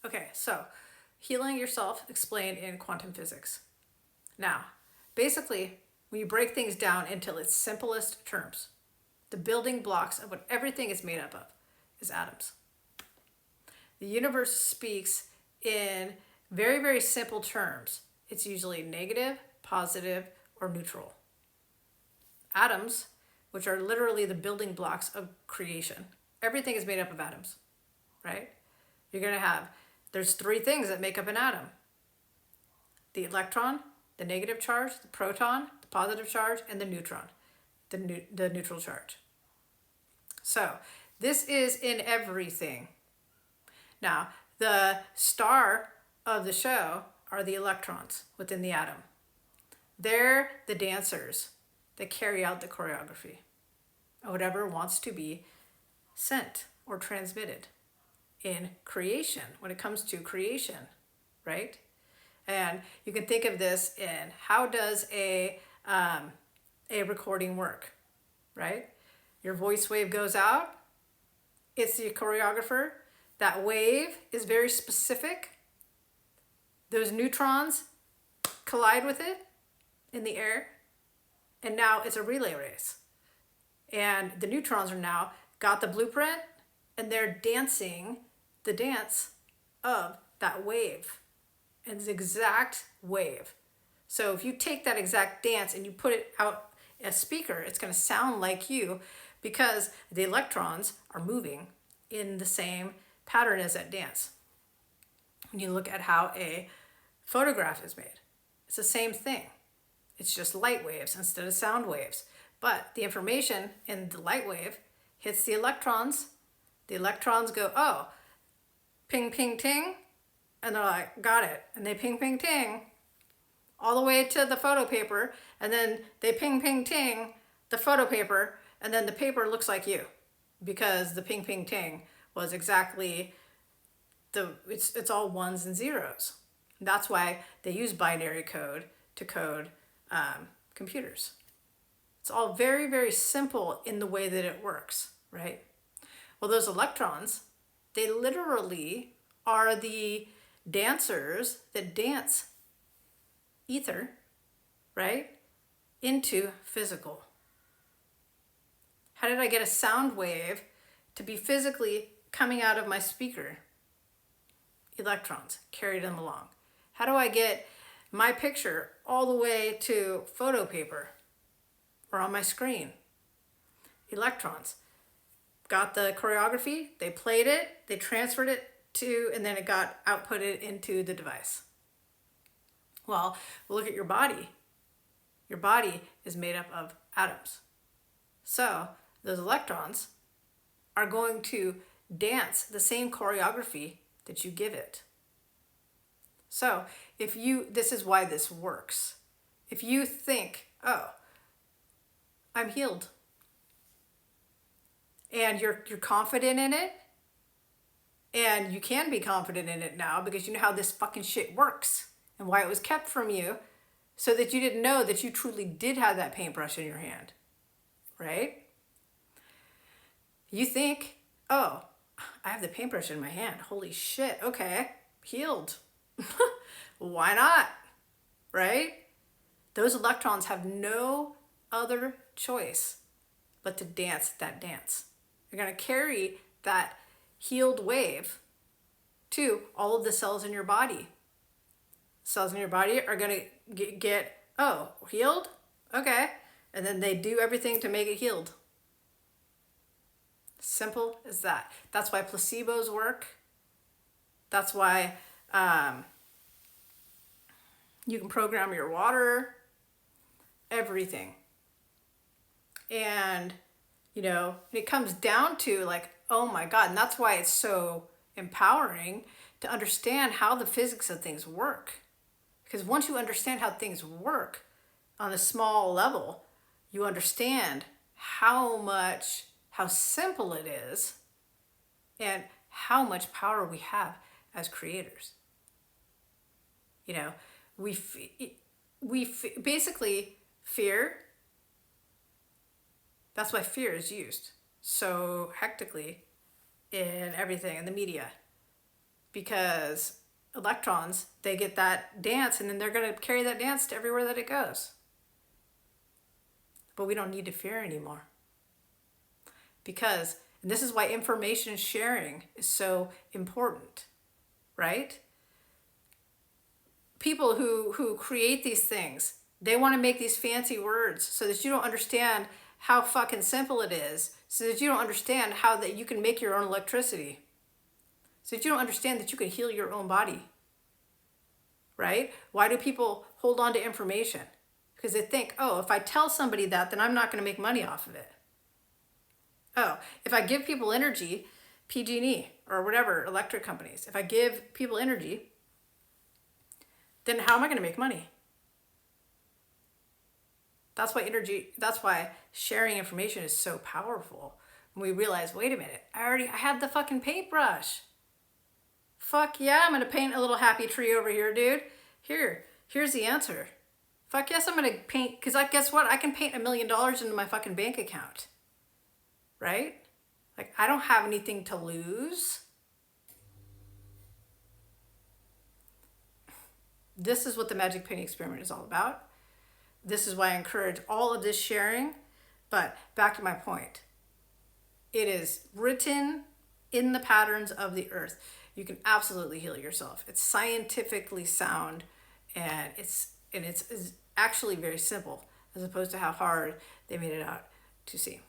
Okay, so healing yourself explained in quantum physics. Now, basically, when you break things down into its simplest terms, the building blocks of what everything is made up of is atoms. The universe speaks in very, very simple terms. It's usually negative, positive, or neutral. Atoms, which are literally the building blocks of creation, everything is made up of atoms, right? You're going to have, there's three things that make up an atom: the electron, the negative charge, the proton, the positive charge, and the neutron, the neutral charge. So this is in everything. Now, the star of the show are the electrons within the atom. They're the dancers that carry out the choreography of whatever wants to be sent or transmitted in creation, when it comes to creation, right? And you can think of this in how does a recording work, right? Your voice wave goes out, it's the choreographer. That wave is very specific. Those neutrons collide with it in the air, and now it's a relay race. And the neutrons are now got the blueprint, and they're dancing the dance of that wave. And it's the exact wave. So if you take that exact dance and you put it out a speaker, it's going to sound like you, because the electrons are moving in the same pattern as that dance. When you look at how a photograph is made, it's the same thing. It's just light waves instead of sound waves. But the information in the light wave hits the electrons. The electrons go, oh, ping, ping, ting. And they're like, got it. And they ping, ping, ting all the way to the photo paper. And then they ping, ping, ting the photo paper. And then the paper looks like you, because the ping, ping, ting was exactly it's all ones and zeros. That's why they use binary code to code computers. It's all very, very simple in the way that it works, right? Well, those electrons, they literally are the dancers that dance ether, right, into physical. How did I get a sound wave to be physically coming out of my speaker? Electrons carried them along. How do I get my picture all the way to photo paper or on my screen? Electrons got the choreography, they played it, they transferred it to, and then it got outputted into the device. Well, look at your body. Your body is made up of atoms. So those electrons are going to dance the same choreography that you give it. So this is why this works. If you think, oh, I'm healed, and you're confident in it, and you can be confident in it now because you know how this fucking shit works and why it was kept from you, so that you didn't know that you truly did have that paintbrush in your hand, right? You think, oh, I have the paintbrush in my hand. Holy shit, okay, healed. Why not, right? Those electrons have no other choice but to dance that dance. They're going to carry that healed wave to all of the cells in your body. Cells in your body are going to get, oh, healed? Okay. And then they do everything to make it healed. Simple as that. That's why placebos work. That's why you can program your water, everything. And, it comes down to like, oh my God, and that's why it's so empowering to understand how the physics of things work. Because once you understand how things work on a small level, you understand how simple it is, and how much power we have as creators. Basically, fear, that's why fear is used so hectically in everything, in the media. because electrons, they get that dance and then they're going to carry that dance to everywhere that it goes. But we don't need to fear anymore. Because, and this is why information sharing is so important, right? People who create these things, they want to make these fancy words so that you don't understand how fucking simple it is, so that you don't understand how that you can make your own electricity, so that you don't understand that you can heal your own body, right? Why do people hold on to information? Because they think, oh, if I tell somebody that, then I'm not going to make money off of it. Oh, if I give people energy, PG&E or whatever, electric companies, if I give people energy, then how am I going to make money? That's why sharing information is so powerful. When we realize, wait a minute, I had the fucking paintbrush. Fuck yeah, I'm going to paint a little happy tree over here, dude. Here's the answer. Fuck yes, I'm going to paint, because guess what? I can paint $1 million into my fucking bank account. Right? Like, I don't have anything to lose. This is what the Magic Painting Experiment is all about. This is why I encourage all of this sharing. But back to my point. It is written in the patterns of the earth. You can absolutely heal yourself. It's scientifically sound, and it's actually very simple, as opposed to how hard they made it out to see.